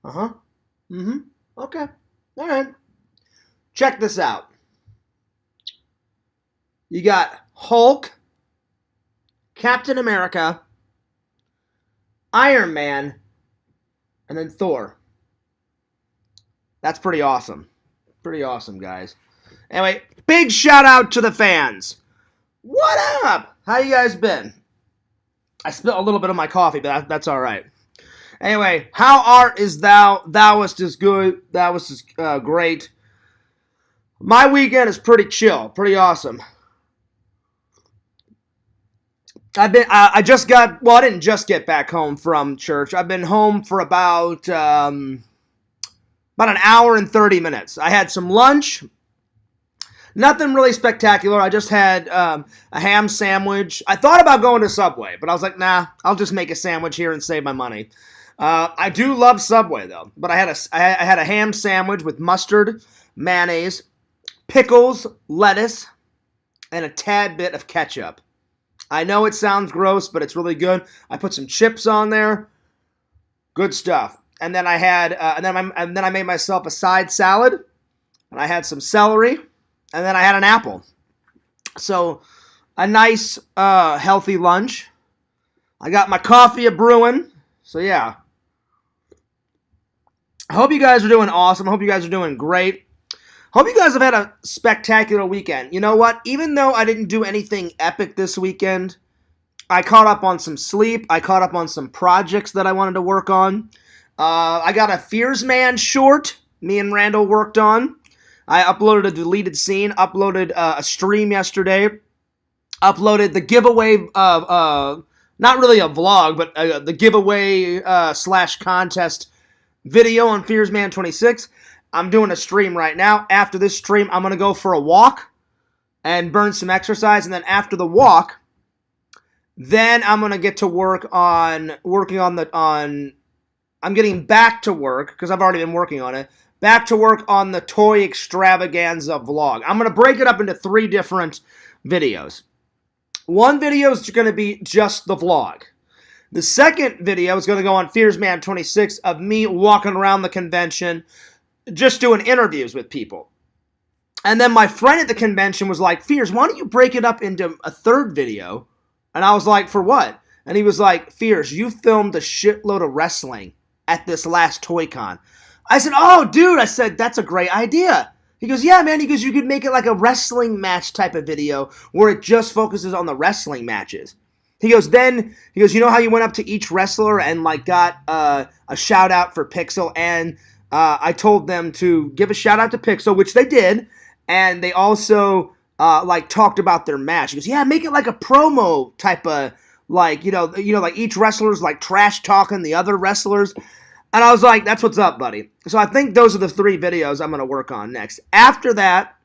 Uh-huh. Mm-hmm. Okay. All right. Check this out. You got Hulk, Captain America, Iron Man, and then Thor. That's pretty awesome. Pretty awesome, guys. Anyway, big shout out to the fans. What up? How you guys been? I spilled a little bit of my coffee, but that's all right. Anyway, how art is thou? Thou was just good. That was just great. My weekend is pretty chill, pretty awesome. I just got, well, I didn't just get back home from church. I've been home for about an hour and 30 minutes. I had some lunch. Nothing really spectacular. I just had a ham sandwich. I thought about going to Subway, but I was like, nah, I'll just make a sandwich here and save my money. I do love Subway though, but I had a ham sandwich with mustard, mayonnaise, pickles, lettuce, and a tad bit of ketchup. I know it sounds gross, but it's really good. I put some chips on there. Good stuff. And then I made myself a side salad, and I had some celery, and then I had an apple. So a nice, healthy lunch. I got my coffee a brewing. So yeah. I hope you guys are doing awesome. I hope you guys are doing great. Hope you guys have had a spectacular weekend. You know what? Even though I didn't do anything epic this weekend, I caught up on some sleep. I caught up on some projects that I wanted to work on. I got a Fears Man short me and Randall worked on. I uploaded a deleted scene, uploaded a stream yesterday, uploaded the giveaway of, not really a vlog, but the giveaway slash contest video on Fears Man 26. I'm doing a stream right now. After this stream, I'm going to go for a walk and burn some exercise. And then after the walk, then I'm going to get to working on I'm getting back to work, because I've already been working on it, back to work on the toy extravaganza vlog. I'm going to break it up into 3 different videos. One video is going to be just the vlog. The second video is going to go on Fears Man 26 of me walking around the convention, just doing interviews with people. And then my friend at the convention was like, Fears, why don't you break it up into a 3rd video? And I was like, for what? And he was like, Fears, you filmed a shitload of wrestling at this last ToyCon. I said, oh, dude, I said, that's a great idea. He goes, yeah, man. He goes, you could make it like a wrestling match type of video where it just focuses on the wrestling matches. He goes, you know how you went up to each wrestler and like got a shout out for Pixel, and I told them to give a shout out to Pixel, which they did, and they also like talked about their match. He goes, yeah, make it like a promo type of like, like each wrestler's like trash talking the other wrestlers. And I was like, that's what's up, buddy. So I think those are the 3 videos I'm going to work on next. After that,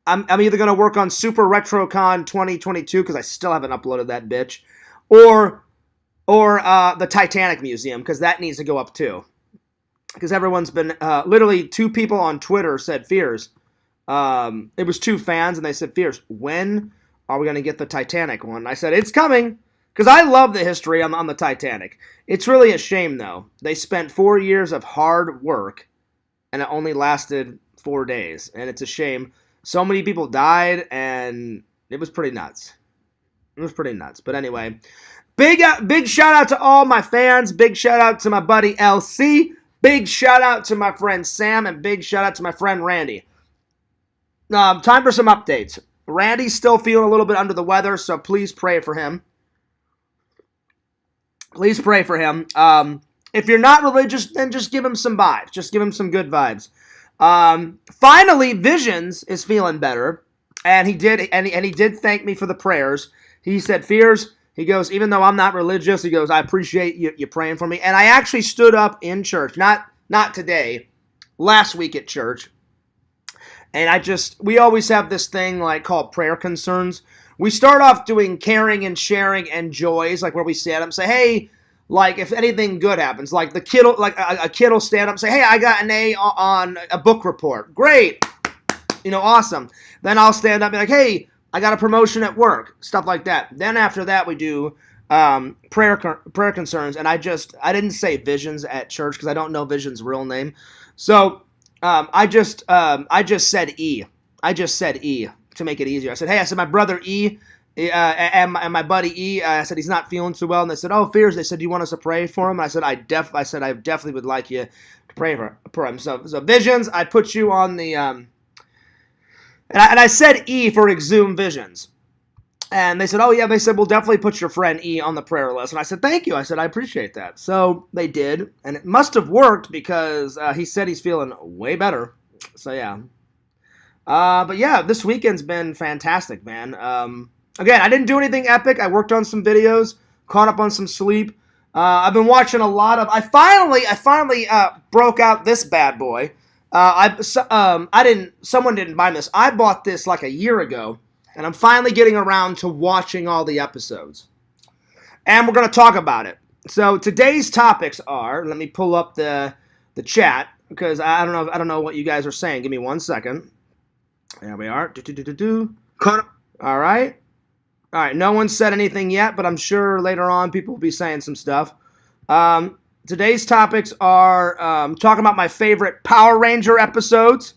I'm either going to work on Super RetroCon 2022, because I still haven't uploaded that bitch, or the Titanic Museum, because that needs to go up too. Because everyone's been, literally 2 people on Twitter said, Fears. It was 2 fans, and they said, Fears, when are we going to get the Titanic one? I said, it's coming. Because I love the history on the Titanic. It's really a shame, though. They spent 4 years of hard work, and it only lasted 4 days. And it's a shame. So many people died, and it was pretty nuts. It was pretty nuts. But anyway, big shout out to all my fans. Big shout out to my buddy LC. Big shout out to my friend Sam, and big shout out to my friend Randy. Time for some updates. Randy's still feeling a little bit under the weather, so please pray for him. Please pray for him. If you're not religious, then just give him some vibes. Just give him some good vibes. Finally, Visions is feeling better, and he did thank me for the prayers. He said, Fears, he goes, even though I'm not religious, he goes, I appreciate you praying for me. And I actually stood up in church, not today, last week at church. And we always have this thing like called prayer concerns. We start off doing caring and sharing and joys, like where we stand up and say, hey, like if anything good happens, like the kid, like a kid will stand up and say, hey, I got an A on a book report. Great. Awesome. Then I'll stand up and be like, hey, I got a promotion at work. Stuff like that. Then after that, we do prayer concerns, and I didn't say Visions at church because I don't know Vision's real name, so I just said E. I just said E to make it easier. I said, hey, I said my brother E. And my buddy E, I said he's not feeling too well, and they said, "Oh, Fears." They said, "Do you want us to pray for him?" And I said, I definitely would like you to pray for him. So Visions, I put you on the and I said E for Exhumed Visions. And they said, oh, yeah, they said, we'll definitely put your friend E on the prayer list. And I said, thank you. I said, I appreciate that. So they did. And it must have worked because he said he's feeling way better. So, yeah. But, yeah, this weekend's been fantastic, man. Again, I didn't do anything epic. I worked on some videos, caught up on some sleep. I've been watching a lot of... I finally broke out this bad boy. Someone didn't buy this. I bought this like a year ago. And I'm finally getting around to watching all the episodes. And we're going to talk about it. So today's topics are, let me pull up the chat because I don't know what you guys are saying. Give me 1 second. There we are. All right. All right. No one said anything yet, but I'm sure later on people will be saying some stuff. Today's topics are talking about my favorite Power Ranger episodes.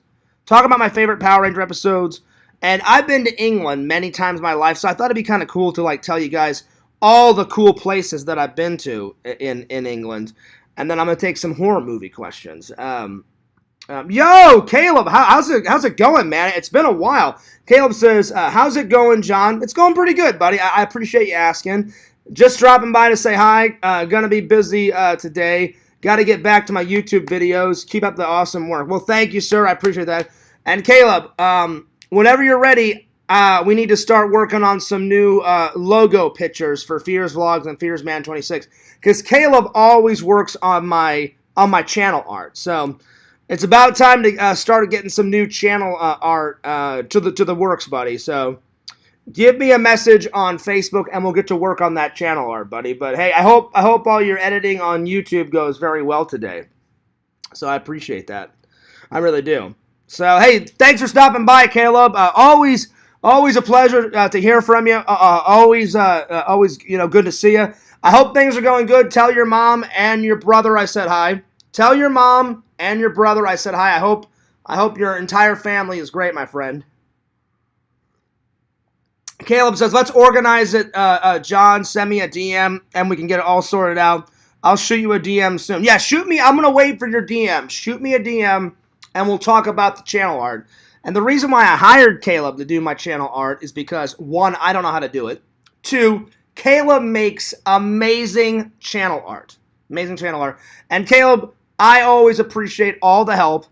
And I've been to England many times in my life, so I thought it'd be kind of cool to like tell you guys all the cool places that I've been to in England. And then I'm gonna take some horror movie questions. Yo, Caleb, how's it going, man? It's been a while. Caleb says, how's it going, John? It's going pretty good, buddy. I appreciate you asking. Just dropping by to say hi. Gonna be busy today. Got to get back to my YouTube videos. Keep up the awesome work. Well, thank you, sir. I appreciate that. And Caleb, whenever you're ready, we need to start working on some new logo pictures for Fears Vlogs and Fears Man 26. Because Caleb always works on my channel art. So it's about time to start getting some new channel art to the works, buddy. So give me a message on Facebook and we'll get to work on that channel art, buddy. But hey, I hope all your editing on YouTube goes very well today. So I appreciate that. I really do. So, hey, thanks for stopping by, Caleb. Always a pleasure to hear from you. Always, good to see you. I hope things are going good. Tell your mom and your brother I said hi. Tell your mom and your brother I said hi. I hope your entire family is great, my friend. Caleb says, let's organize it, John. Send me a DM, and we can get it all sorted out. I'll shoot you a DM soon. Yeah, shoot me. I'm going to wait for your DM. Shoot me a DM. And we'll talk about the channel art. And the reason why I hired Caleb to do my channel art is because, 1, I don't know how to do it. 2, Caleb makes amazing channel art. And Caleb, I always appreciate all the help.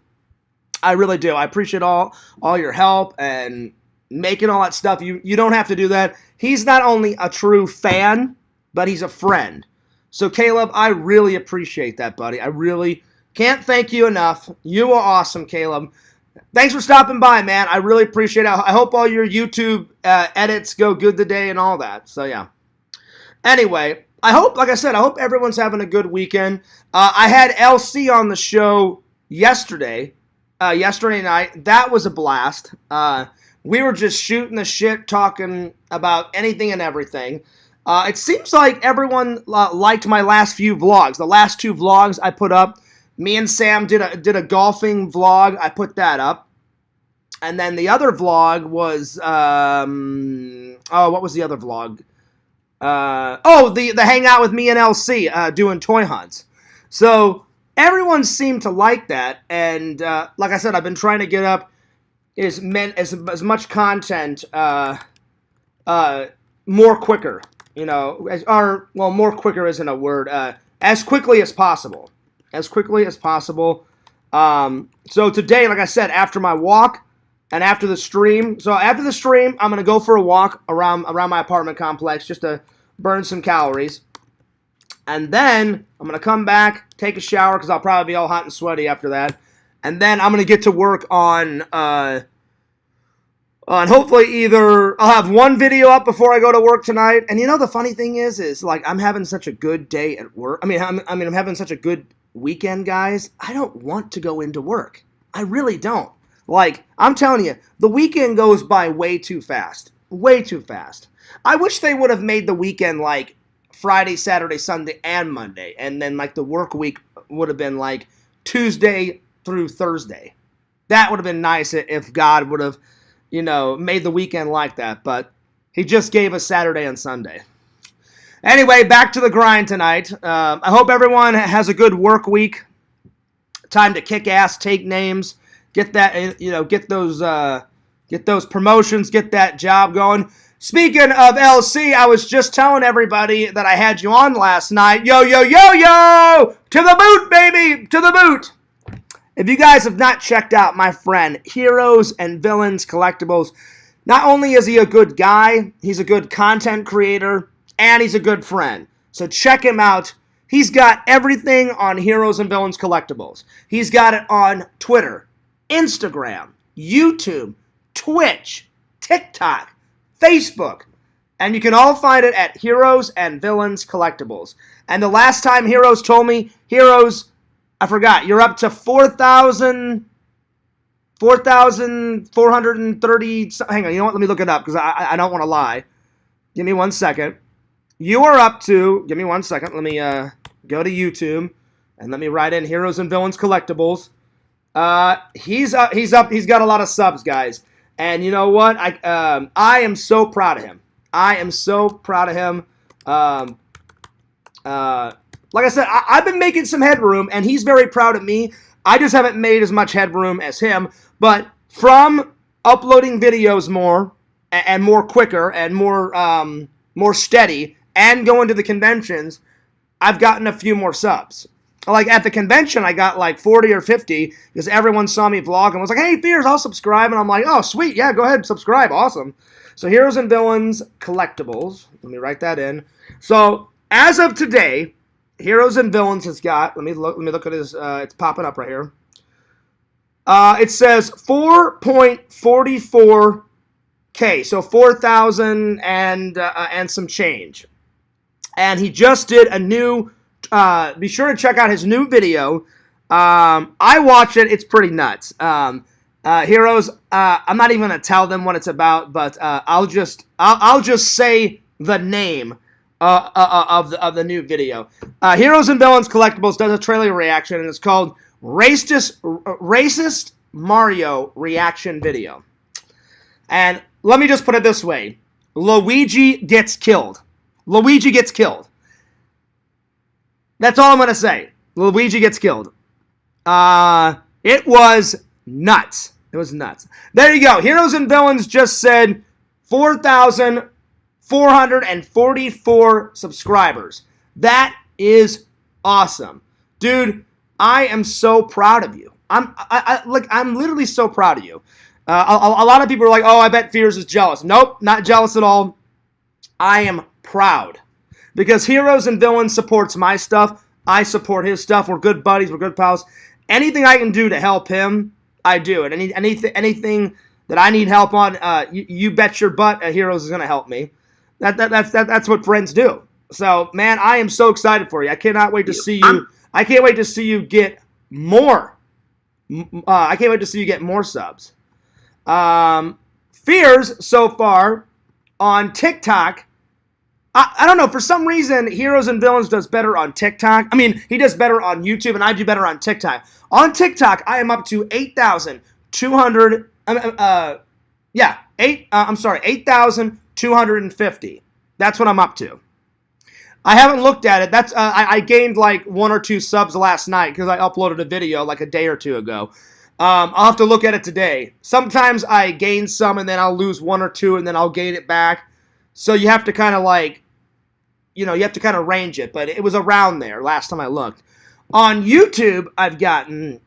I really do. I appreciate all your help and making all that stuff. You don't have to do that. He's not only a true fan, but he's a friend. So, Caleb, I really appreciate that, buddy. I really can't thank you enough. You are awesome, Caleb. Thanks for stopping by, man. I really appreciate it. I hope all your YouTube edits go good today and all that. So, yeah. Anyway, like I said, I hope everyone's having a good weekend. I had LC on the show yesterday night. That was a blast. We were just shooting the shit, talking about anything and everything. It seems like everyone liked my last few vlogs. The last 2 vlogs I put up. Me and Sam did a golfing vlog. I put that up. And then the other vlog was, what was the other vlog? The hangout with me and LC doing toy hunts. So everyone seemed to like that. And like I said, I've been trying to get up as much content more quicker. More quicker isn't a word. As quickly as possible. So today, like I said, after my walk and after the stream, I'm going to go for a walk around my apartment complex just to burn some calories. And then I'm going to come back, take a shower because I'll probably be all hot and sweaty after that. And then I'm going to get to work on hopefully either I'll have one video up before I go to work tonight. And the funny thing is like I'm having such a good day at work. I'm having such a good weekend, guys. I don't want to go into work. I really don't. Like, I'm telling you, the weekend goes by way too fast. I wish they would have made the weekend like Friday, Saturday, Sunday, and Monday. And then like the work week would have been like Tuesday through Thursday. That would have been nice if God would have, made the weekend like that. But he just gave us Saturday and Sunday. Anyway, back to the grind tonight. I hope everyone has a good work week. Time to kick ass, take names, get that, get those promotions, get that job going. Speaking of LC, I was just telling everybody that I had you on last night. Yo, yo, yo, yo! To the boot, baby! To the boot! If you guys have not checked out my friend, Heroes and Villains Collectibles, not only is he a good guy, he's a good content creator, and he's a good friend. So check him out. He's got everything on Heroes and Villains Collectibles. He's got it on Twitter, Instagram, YouTube, Twitch, TikTok, Facebook. And you can all find it at Heroes and Villains Collectibles. And the last time Heroes told me, Heroes, I forgot, you're up to 4,430, hang on, you know what, let me look it up because I don't want to lie. Give me 1 second. You are up to, give me 1 second, let me go to YouTube and let me write in Heroes and Villains Collectibles. He's got a lot of subs, guys. And you know what? I am so proud of him. I am so proud of him. Like I said, I've been making some headroom, and he's very proud of me. I just haven't made as much headroom as him. But from uploading videos more, and more quicker, and more steady, and going to the conventions, I've gotten a few more subs. Like at the convention, I got like 40 or 50 because everyone saw me vlog and was like, hey, Fears, I'll subscribe. And I'm like, oh, sweet. Yeah, go ahead. Subscribe. Awesome. So Heroes and Villains Collectibles. Let me write that in. So as of today, Heroes and Villains has got, let me look at his, it's popping up right here. It says 4.44K. So 4,000 and some change. And he just did a new, be sure to check out his new video. I watched it. It's pretty nuts. Heroes, I'm not even going to tell them what it's about, but I'll just say the name of the new video. Heroes and Villains Collectibles does a trailer reaction, and it's called Racist Mario Reaction Video. And let me just put it this way. Luigi gets killed. Luigi gets killed. That's all I'm going to say. Luigi gets killed. It was nuts. It was nuts. There you go. Heroes and Villains just said 4,444 subscribers. That is awesome. Dude, I am so proud of you. I'm literally so proud of you. A lot of people are like, oh, I bet Fears is jealous. Nope, not jealous at all. I am proud. Because Heroes and Villains supports my stuff. I support his stuff. We're good buddies. We're good pals. Anything I can do to help him, I do it. Anything that I need help on, you bet your butt Heroes is going to help me. That's what friends do. So, man, I am so excited for you. I cannot wait to see you. I can't wait to see you get more. I can't wait to see you get more subs. Fears, so far, on TikTok, I don't know, for some reason, Heroes and Villains does better on TikTok. I mean, he does better on YouTube, and I do better on TikTok. On TikTok, I am up to 8,250. That's what I'm up to. I haven't looked at it. That's I gained like 1 or 2 subs last night because I uploaded a video like a day or two ago. I'll have to look at it today. Sometimes I gain some, and then I'll lose 1 or 2, and then I'll gain it back. So you have to kind of like, you have to kind of range it. But it was around there last time I looked. On YouTube, I've gotten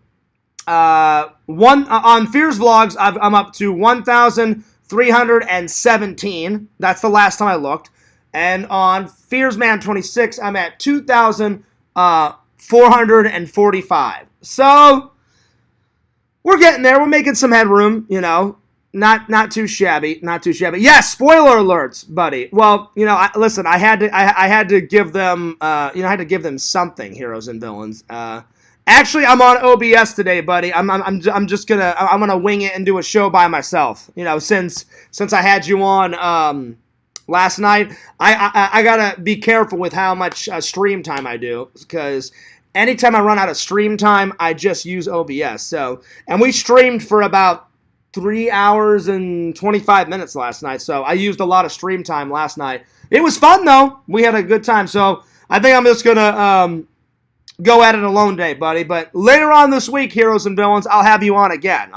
on Fears Vlogs, I'm up to 1,317. That's the last time I looked. And on Fearsman26, I'm at 2,445. So we're getting there. We're making some headroom, Not too shabby, not too shabby. Yes, spoiler alerts, buddy. Well, listen, I had to give them, I had to give them something. Heroes and Villains. Actually, I'm on OBS today, buddy. I'm gonna wing it and do a show by myself. Since I had you on last night. I gotta be careful with how much stream time I do, because anytime I run out of stream time, I just use OBS. So, and we streamed for about 3 hours and 25 minutes last night. So I used a lot of stream time last night. It was fun though. We had a good time. So I think I'm just gonna go at it alone day, buddy. But later on this week, Heroes and Villains, I'll have you on again.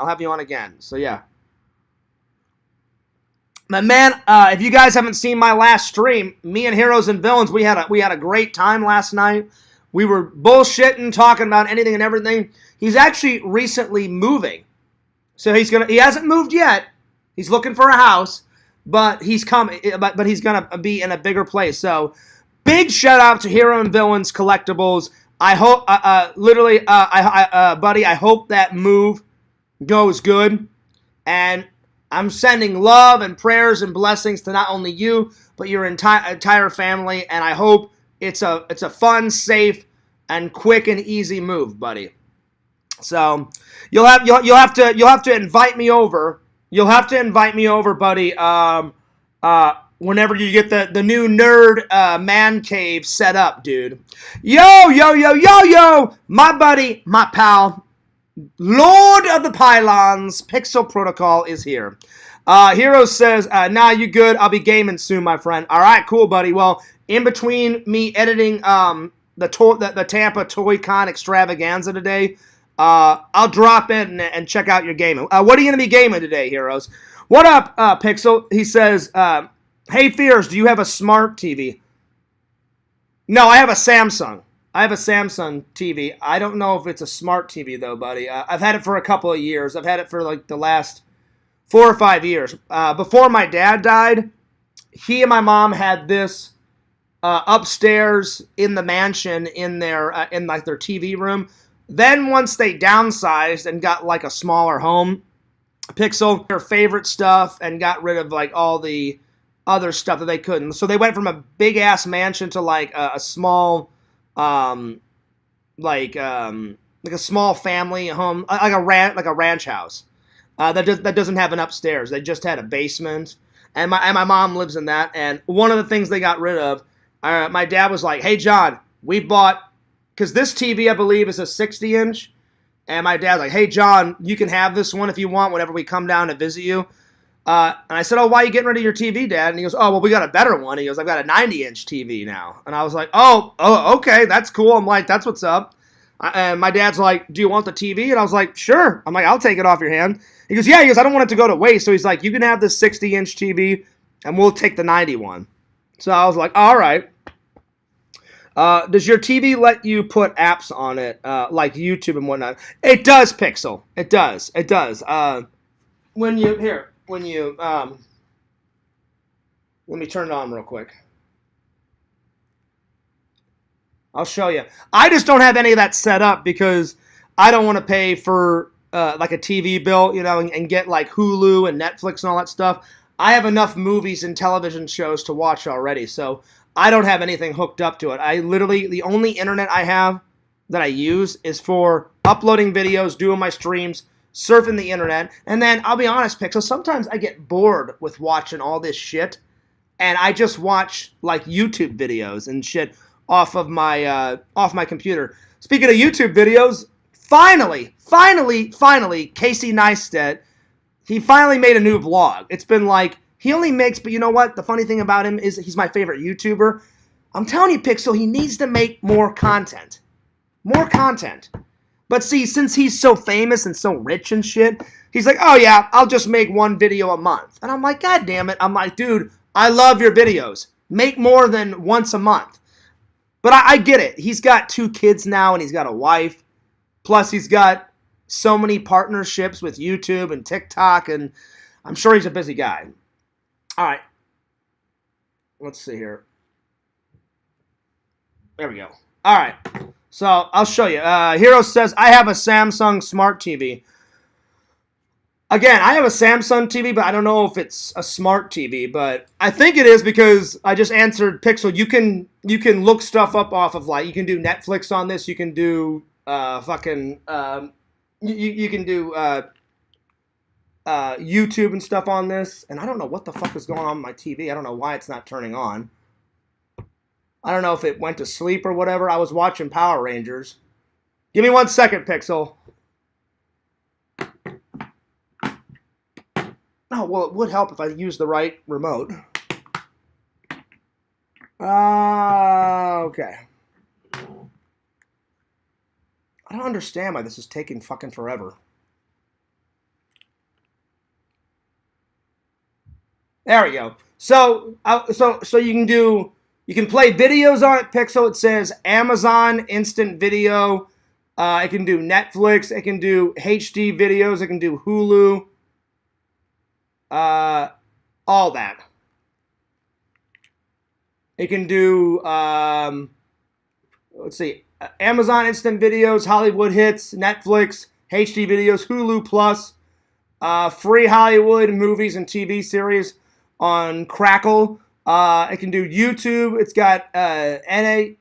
So yeah. But man, if you guys haven't seen my last stream, me and Heroes and Villains, we had a great time last night. We were bullshitting, talking about anything and everything. He's actually recently moving, so he hasn't moved yet. He's looking for a house, but he's coming. But he's gonna be in a bigger place. So big shout out to Hero and Villains Collectibles. I hope, buddy, I hope that move goes good, and I'm sending love and prayers and blessings to not only you, but your entire family, and I hope it's a fun, safe, and quick and easy move, buddy. So you'll have to invite me over. You'll have to invite me over, buddy. Whenever you get the new nerd man cave set up, dude. Yo, my buddy, my pal, Lord of the Pylons, Pixel Protocol is here. Hero says, nah, you good. I'll be gaming soon, my friend. All right, cool, buddy. Well, in between me editing the Tampa Toy Con extravaganza today, I'll drop in and check out your gaming. What are you going to be gaming today, Heroes? What up, Pixel? He says, hey, Fears, do you have a smart TV? No, I have a Samsung. I have a Samsung TV. I don't know if it's a smart TV, though, buddy. I've had it for a couple of years. I've had it for, like, the last 4 or 5 years. Before my dad died, he and my mom had this upstairs in the mansion in their TV room. Then once they downsized and got, like, a smaller home, Pixel, their favorite stuff, and got rid of, like, all the other stuff that they couldn't. So they went from a big-ass mansion to, like, a small... like a small family home, like a ranch house that doesn't have an upstairs. They just had a basement, and my mom lives in that. And one of the things they got rid of, my dad was like, "Hey John, we bought, because this TV I believe is a 60-inch," and my dad's like, "Hey John, you can have this one if you want whenever we come down to visit you." And I said, "Oh, why are you getting rid of your TV, Dad?" And he goes, "Oh, well, we got a better one." He goes, "I've got a 90-inch TV now." And I was like, oh, okay, that's cool. I'm like, that's what's up. And my dad's like, "Do you want the TV?" And I was like, "Sure." I'm like, "I'll take it off your hand." He goes, "Yeah." He goes, "I don't want it to go to waste." So he's like, "You can have this 60-inch TV, and we'll take the 90 one." So I was like, all right. Does your TV let you put apps on it, like YouTube and whatnot? It does, Pixel. It does. When you, let me turn it on real quick. I'll show you. I just don't have any of that set up because I don't want to pay for like a TV bill, and get like Hulu and Netflix and all that stuff. I have enough movies and television shows to watch already, so I don't have anything hooked up to it. The only internet I have that I use is for uploading videos, doing my streams, surfing the internet, and then I'll be honest, Pixel, sometimes I get bored with watching all this shit, and I just watch like YouTube videos and shit off my computer. Speaking of YouTube videos, finally, Casey Neistat, he finally made a new vlog. It's been like, he only makes, but you know what? The funny thing about him is he's my favorite YouTuber. I'm telling you, Pixel, he needs to make more content. More content. But see, since he's so famous and so rich and shit, he's like, oh yeah, I'll just make one video a month. And I'm like, God damn it. I'm like, dude, I love your videos. Make more than once a month. But I get it. He's got 2 kids now, and he's got a wife. Plus, he's got so many partnerships with YouTube and TikTok, and I'm sure he's a busy guy. All right. Let's see here. There we go. All right. So, I'll show you. Hero says, I have a Samsung Smart TV. Again, I have a Samsung TV, but I don't know if it's a smart TV, but I think it is because I just answered Pixel. You can look stuff up off of, like, you can do Netflix on this, you can do you can do YouTube and stuff on this, and I don't know what the fuck is going on with my TV. I don't know why it's not turning on. I don't know if it went to sleep or whatever. I was watching Power Rangers. Give me 1 second, Pixel. Oh, well, it would help if I used the right remote. Okay. I don't understand why this is taking fucking forever. There we go. So you can play videos on it, Pixel. It says Amazon Instant Video. It can do Netflix. It can do HD videos. It can do Hulu. All that. It can do, let's see, Amazon Instant Videos, Hollywood Hits, Netflix, HD Videos, Hulu Plus, free Hollywood movies and TV series on Crackle. It can do YouTube. It's got NHAL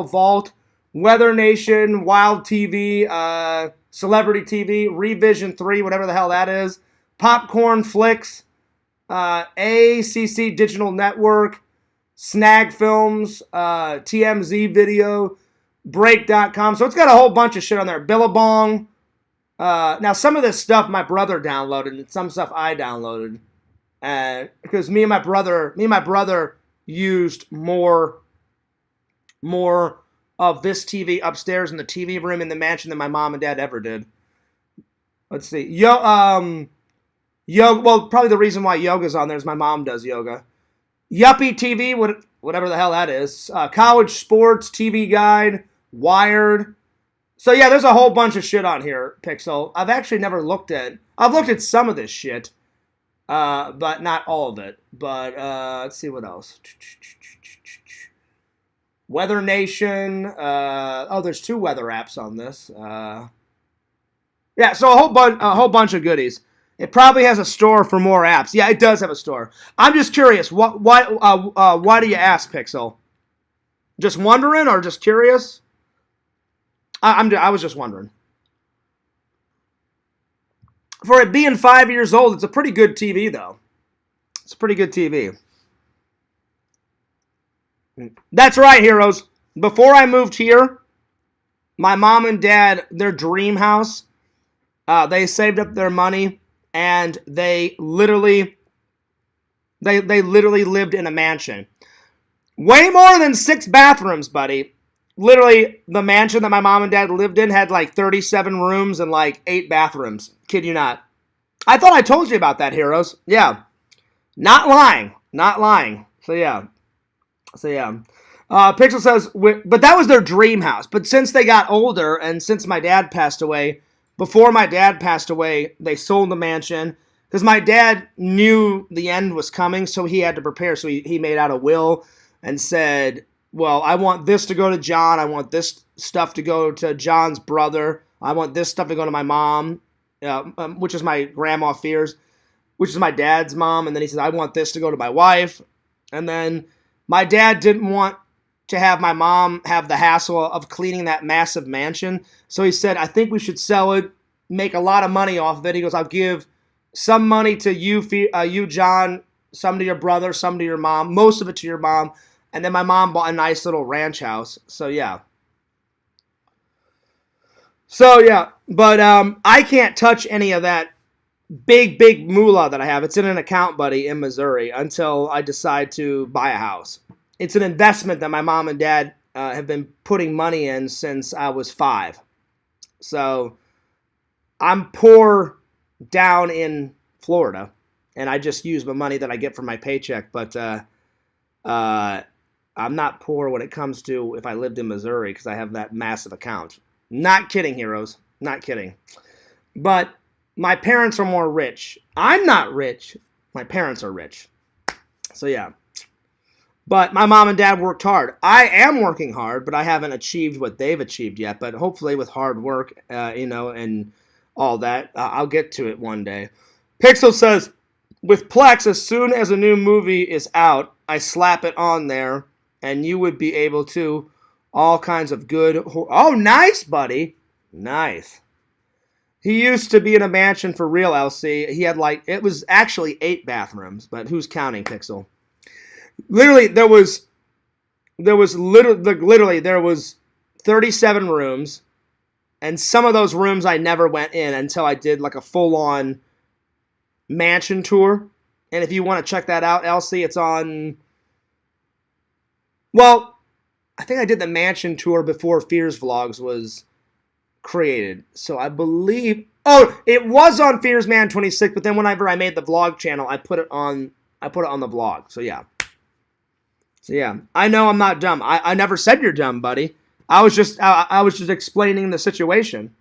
Vault, Weather Nation, Wild TV, Celebrity TV, Revision 3, whatever the hell that is, Popcorn Flicks, ACC Digital Network, Snag Films, TMZ Video, Break.com. So it's got a whole bunch of shit on there. Billabong. Now, some of this stuff my brother downloaded, and some stuff I downloaded. Because me and my brother used more of this TV upstairs in the TV room in the mansion than my mom and dad ever did. Let's see. Well, probably the reason why yoga's on there is my mom does yoga. Yuppie TV, whatever the hell that is. College Sports, TV Guide, Wired. So yeah, there's a whole bunch of shit on here, Pixel. I've actually never looked at. I've looked at some of this shit, but not all of it. But let's see what else. Weather Nation. There's 2 weather apps on this. Yeah, so a whole bunch of goodies. It probably has a store for more apps. Yeah, it does have a store. I'm just curious. Why do you ask, Pixel? Just wondering or just curious? I was just wondering. For it being 5 years old, it's a pretty good TV, though. It's a pretty good TV. That's right, heroes. Before I moved here, my mom and dad, their dream house, they saved up their money. And they literally lived in a mansion. Way more than 6 bathrooms, buddy. Literally, the mansion that my mom and dad lived in had like 37 rooms and like 8 bathrooms. Kid you not. I thought I told you about that, heroes. Yeah. Not lying. Not lying. So yeah. Pixel says, but that was their dream house. But since they got older and since my dad passed away, before my dad passed away, they sold the mansion because my dad knew the end was coming, so he had to prepare. So he made out a will and said, well, I want this to go to John. I want this stuff to go to John's brother. I want this stuff to go to my mom, which is my grandma Fears, which is my dad's mom. And then he said, I want this to go to my wife. And then my dad didn't want to have my mom have the hassle of cleaning that massive mansion. So he said, I think we should sell it, make a lot of money off of it. He goes, I'll give some money to you, John, some to your brother, some to your mom, most of it to your mom. And then my mom bought a nice little ranch house. So yeah. But I can't touch any of that big moolah that I have. It's in an account, buddy, in Missouri until I decide to buy a house. It's an investment that my mom and dad have been putting money in since I was 5. So I'm poor down in Florida, and I just use the money that I get from my paycheck. But I'm not poor when it comes to if I lived in Missouri because I have that massive account. Not kidding, heroes. Not kidding. But my parents are more rich. I'm not rich. My parents are rich. So yeah. But my mom and dad worked hard. I am working hard, but I haven't achieved what they've achieved yet. But hopefully with hard work, and all that, I'll get to it one day. Pixel says, with Plex, as soon as a new movie is out, I slap it on there, and you would be able to. All kinds of good... Oh, nice, buddy. Nice. He used to be in a mansion for real, LC. He had like, it was actually 8 bathrooms, but who's counting, Pixel? Literally, there was 37 rooms, and some of those rooms I never went in until I did like a full-on mansion tour. And if you want to check that out, LC, it's on, well, I think I did the mansion tour before Fears Vlogs was created. So I believe, oh, it was on Fears Man 26, but then whenever I made the vlog channel, I put it on the vlog. So yeah. I know I'm not dumb. I never said you're dumb, buddy. I was just explaining the situation.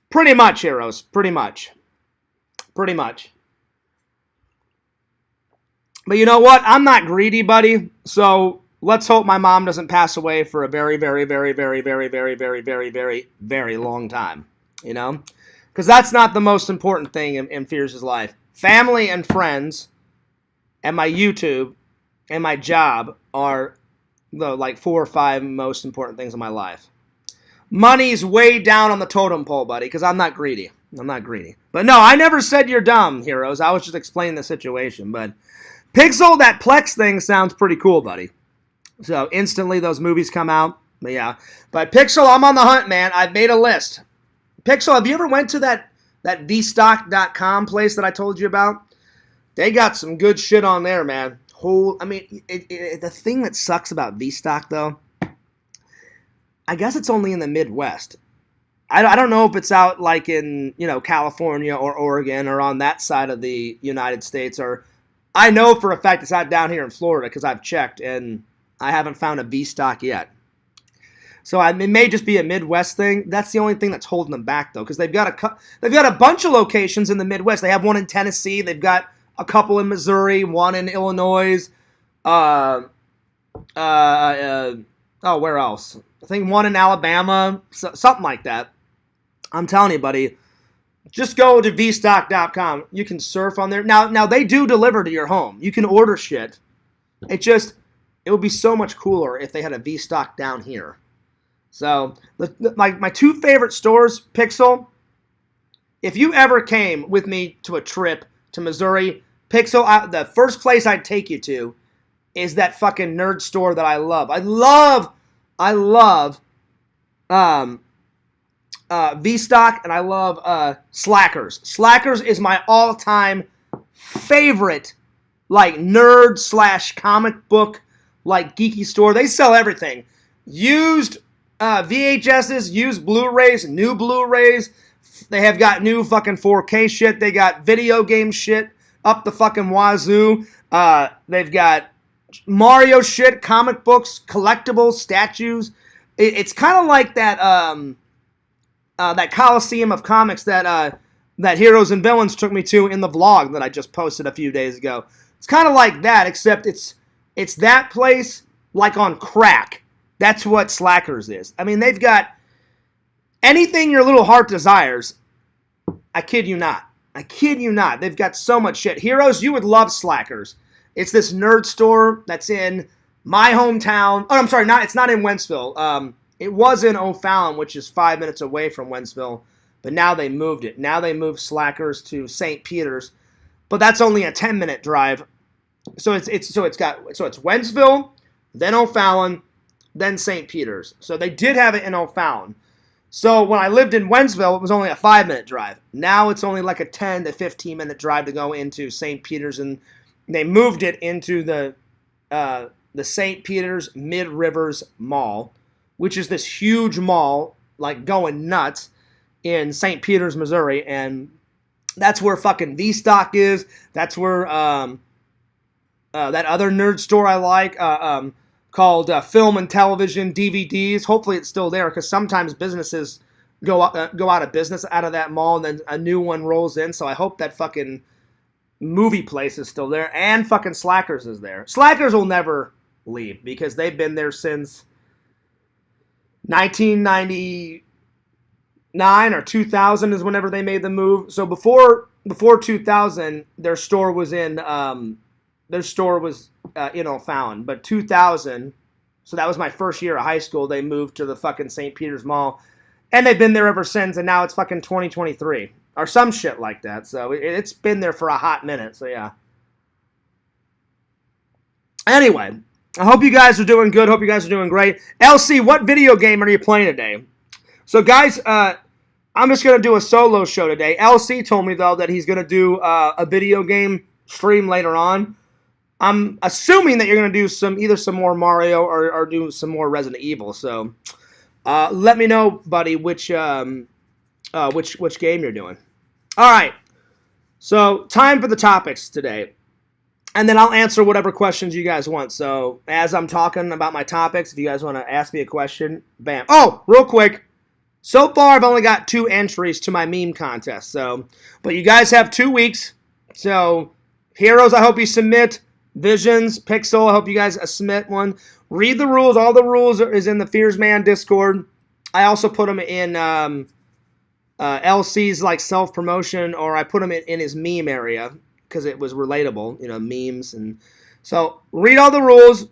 Pretty much, heroes. Pretty much. But you know what? I'm not greedy, buddy. So let's hope my mom doesn't pass away for a very, very, very, very, very, very, very, very, very, very long time. You know? Because that's not the most important thing in Fears' life. Family and friends and my YouTube and my job are the like 4 or 5 most important things in my life. Money's way down on the totem pole, buddy, because I'm not greedy. But no, I never said you're dumb, heroes. I was just explaining the situation. But Pixel, that Plex thing sounds pretty cool, buddy. So instantly those movies come out. But yeah. But Pixel, I'm on the hunt, man. I've made a list. Pixel, have you ever went to that vstock.com place that I told you about? They got some good shit on there, man. The thing that sucks about VStock, though, I guess it's only in the Midwest. I don't know if it's out like in, California or Oregon or on that side of the United States. Or I know for a fact it's not down here in Florida because I've checked and I haven't found a VStock yet. So it may just be a Midwest thing. That's the only thing that's holding them back, though, because they've got a bunch of locations in the Midwest. They have one in Tennessee. They've got a couple in Missouri, one in Illinois. Where else? I think one in Alabama, something like that. I'm telling you, buddy, just go to vstock.com. You can surf on there. Now they do deliver to your home. You can order shit. It would be so much cooler if they had a VStock down here. So my 2 favorite stores, Pixel, if you ever came with me to a trip to Missouri, Pixel, the first place I'd take you to is that fucking nerd store that I love. I love VStock, and I love Slackers. Slackers is my all-time favorite, like, nerd/comic book, like, geeky store. They sell everything. Used VHSs, used Blu-rays, new Blu-rays. They have got new fucking 4K shit. They got video game shit up the fucking wazoo. They've got Mario shit, comic books, collectibles, statues. It's kind of like that that Coliseum of comics that Heroes and Villains took me to in the vlog that I just posted a few days ago. It's kind of like that, except it's that place like on crack. That's what Slackers is. I mean, they've got anything your little heart desires. I kid you not. They've got so much shit. Heroes, you would love Slackers. It's this nerd store that's in my hometown. Oh, I'm sorry, it's not in Wentzville. It was in O'Fallon, which is 5 minutes away from Wentzville, but now they moved it. Now they moved Slackers to St. Peter's, but that's only a 10-minute drive. So it's Wentzville, then O'Fallon, then St. Peter's. So they did have it in O'Fallon. So when I lived in Wentzville, it was only a 5-minute drive. Now it's only like a 10 to 15-minute drive to go into St. Peter's, and they moved it into the St. Peter's Mid-Rivers Mall, which is this huge mall, like going nuts, in St. Peter's, Missouri, and that's where fucking VStock is. That's where that other nerd store I like, called Film and Television DVDs. Hopefully it's still there, because sometimes businesses go out of business out of that mall, and then a new one rolls in. So I hope that fucking movie place is still there, and fucking Slackers is there. Slackers will never leave, because they've been there since 1999 or 2000 is whenever they made the move. So before 2000, their store was in O'Fallon, but 2000, so that was my first year of high school, they moved to the fucking St. Peter's Mall. And they've been there ever since, and now it's fucking 2023. Or some shit like that. So it's been there for a hot minute, so yeah. Anyway, I hope you guys are doing good. Hope you guys are doing great. LC, what video game are you playing today? So, guys, I'm just going to do a solo show today. LC told me, though, that he's going to do a video game stream later on. I'm assuming that you're going to do either some more Mario or do some more Resident Evil. So, let me know, buddy, which game you're doing. All right. So, time for the topics today. And then I'll answer whatever questions you guys want. So, as I'm talking about my topics, if you guys want to ask me a question, bam. Oh, real quick. So far, I've only got 2 entries to my meme contest. So, but you guys have 2 weeks. So, Heroes, I hope you submit. Visions, Pixel, I hope you guys submit one. Read the rules. All the rules is in the Fears Man Discord. I also put them in LC's like self-promotion, or I put them in his meme area because it was relatable, memes. And so read all the rules.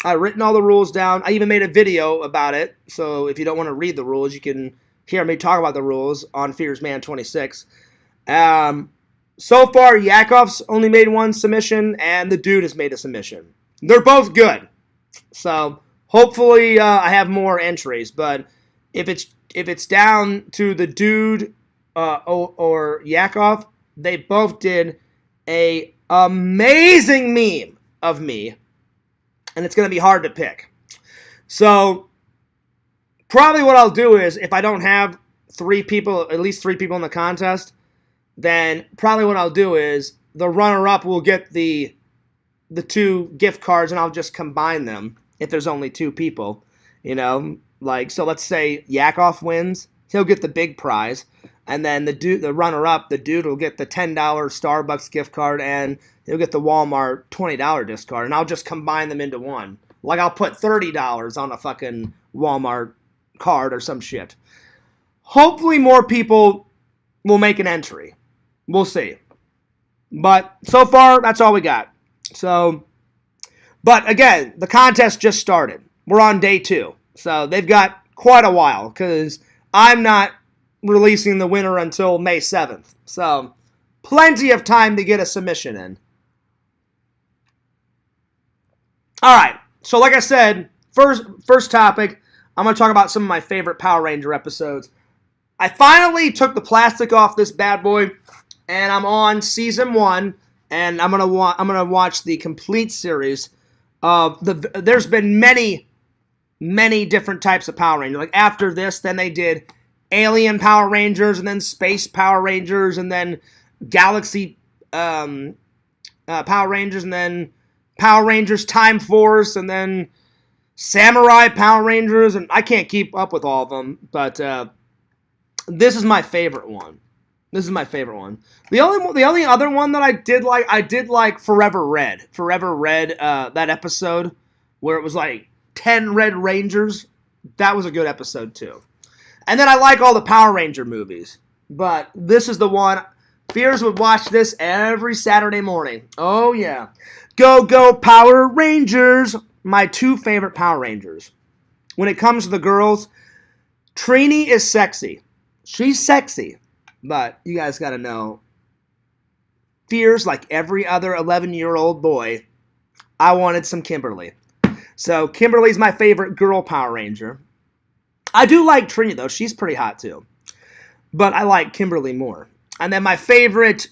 I've written all the rules down. I even made a video about it. So if you don't want to read the rules, you can hear me talk about the rules on Fears Man 26. So far, Yakov's only made 1 submission, and the dude has made a submission. They're both good. So hopefully I have more entries. But if it's down to the dude or Yakov, they both did a amazing meme of me, and it's going to be hard to pick. So probably what I'll do is, if I don't have at least three people in the contest, then probably what I'll do is the runner-up will get the 2 gift cards, and I'll just combine them if there's only 2 people. So let's say Yakov wins, he'll get the big prize, and then the runner-up, the dude will get the $10 Starbucks gift card, and he'll get the Walmart $20 gift card, and I'll just combine them into one. Like I'll put $30 on a fucking Walmart card or some shit. Hopefully more people will make an entry. We'll see. But so far, that's all we got. But again, the contest just started. We're on day 2. So they've got quite a while, because I'm not releasing the winner until May 7th. So plenty of time to get a submission in. All right. So like I said, first topic, I'm going to talk about some of my favorite Power Ranger episodes. I finally took the plastic off this bad boy, and I'm on season 1, and I'm gonna watch the complete series. There's been many different types of Power Rangers. Like after this, then they did Alien Power Rangers, and then Space Power Rangers, and then Galaxy Power Rangers, and then Power Rangers Time Force, and then Samurai Power Rangers, and I can't keep up with all of them, but this is my favorite one. The only other one that I did like Forever Red. Forever Red, that episode where it was like 10 Red Rangers. That was a good episode too. And then I like all the Power Ranger movies. But this is the one. Fears would watch this every Saturday morning. Oh yeah. Go Power Rangers. My 2 favorite Power Rangers. When it comes to the girls, Trini is sexy. She's sexy. But you guys got to know, Fears, like every other 11-year-old boy, I wanted some Kimberly. So Kimberly's my favorite girl Power Ranger. I do like Trini, though. She's pretty hot, too. But I like Kimberly more. And then my favorite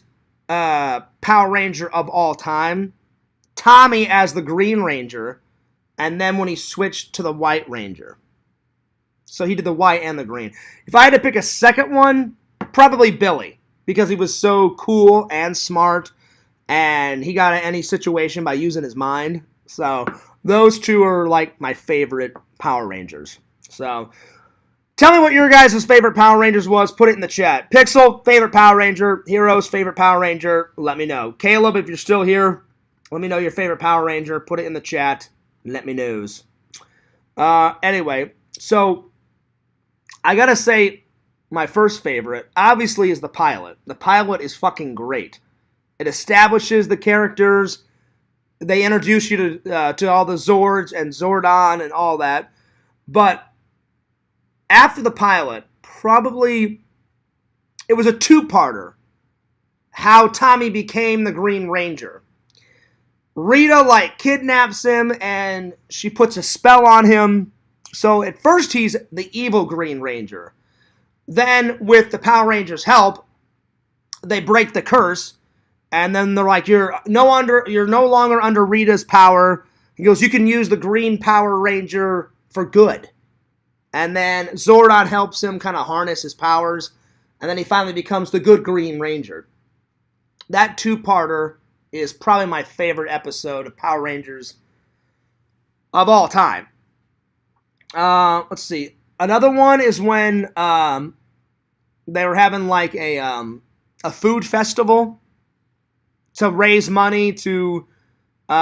Power Ranger of all time, Tommy as the Green Ranger, and then when he switched to the White Ranger. So he did the white and the green. If I had to pick a second one, probably Billy, because he was so cool and smart, and he got in any situation by using his mind. So those 2 are like my favorite Power Rangers. So tell me what your guys' favorite Power Rangers was. Put it in the chat. Pixel, favorite Power Ranger. Heroes, favorite Power Ranger. Let me know. Caleb, if you're still here, let me know your favorite Power Ranger. Put it in the chat. Let me know. Anyway, so I gotta say, my first favorite, obviously, is the pilot. The pilot is fucking great. It establishes the characters. They introduce you to all the Zords and Zordon and all that. But after the pilot, probably, it was a two-parter. How Tommy became the Green Ranger. Rita, like, kidnaps him, and she puts a spell on him. So at first he's the evil Green Ranger. Then, with the Power Rangers' help, they break the curse, and then they're like, you're no longer under Rita's power. He goes, you can use the Green Power Ranger for good. And then Zordon helps him kind of harness his powers, and then he finally becomes the good Green Ranger. That two-parter is probably my favorite episode of Power Rangers of all time. Let's see. Another one is when they were having like a food festival to raise money to. They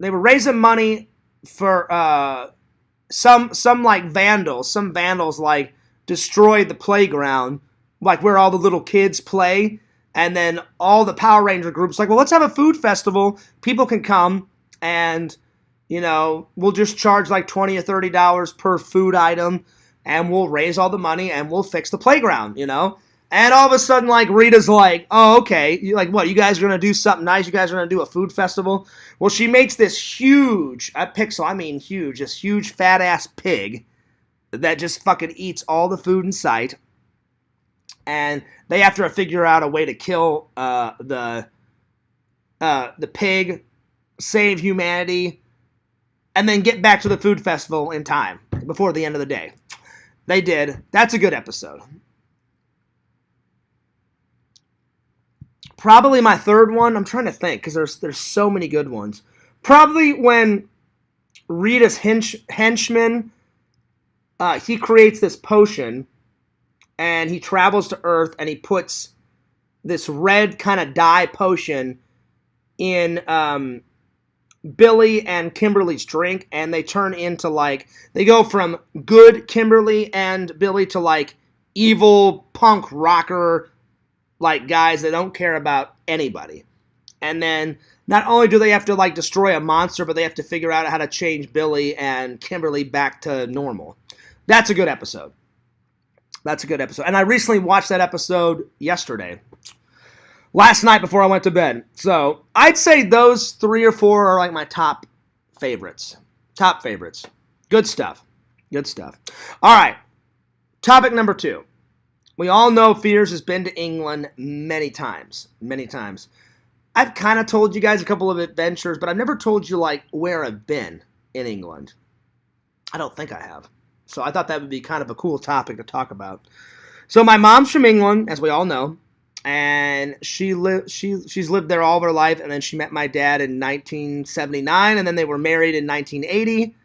were raising money for some like vandals. Some vandals like destroyed the playground, like where all the little kids play. And then all the Power Ranger groups like, well, let's have a food festival. People can come and, we'll just charge like $20 or $30 per food item, and we'll raise all the money and we'll fix the playground, And all of a sudden, like, Rita's like, oh, okay. You're like, what, you guys are going to do something nice? You guys are going to do a food festival? Well, she makes this huge, huge, this huge fat-ass pig that just fucking eats all the food in sight. And they have to figure out a way to kill the pig, save humanity, and then get back to the food festival in time before the end of the day. They did. That's a good episode. Probably my third one. I'm trying to think because there's so many good ones. Probably when Rita's henchman, he creates this potion. And he travels to Earth, and he puts this red kind of dye potion in Billy and Kimberly's drink, and they turn into, like, they go from good Kimberly and Billy to, like, evil punk rocker, like, guys that don't care about anybody. And then not only do they have to, like, destroy a monster, but they have to figure out how to change Billy and Kimberly back to normal. That's a good episode. That's a good episode. And I recently watched that episode yesterday. Last night before I went to bed. So, I'd say those 3 or 4 are like my top favorites. Top favorites. Good stuff. Good stuff. All right. Topic number 2. We all know Fears has been to England many times. Many times. I've kind of told you guys a couple of adventures, but I've never told you, like, where I've been in England. I don't think I have. So I thought that would be kind of a cool topic to talk about. So my mom's from England, as we all know, and she's lived there all of her life, and then she met my dad in 1979, and then they were married in 1980,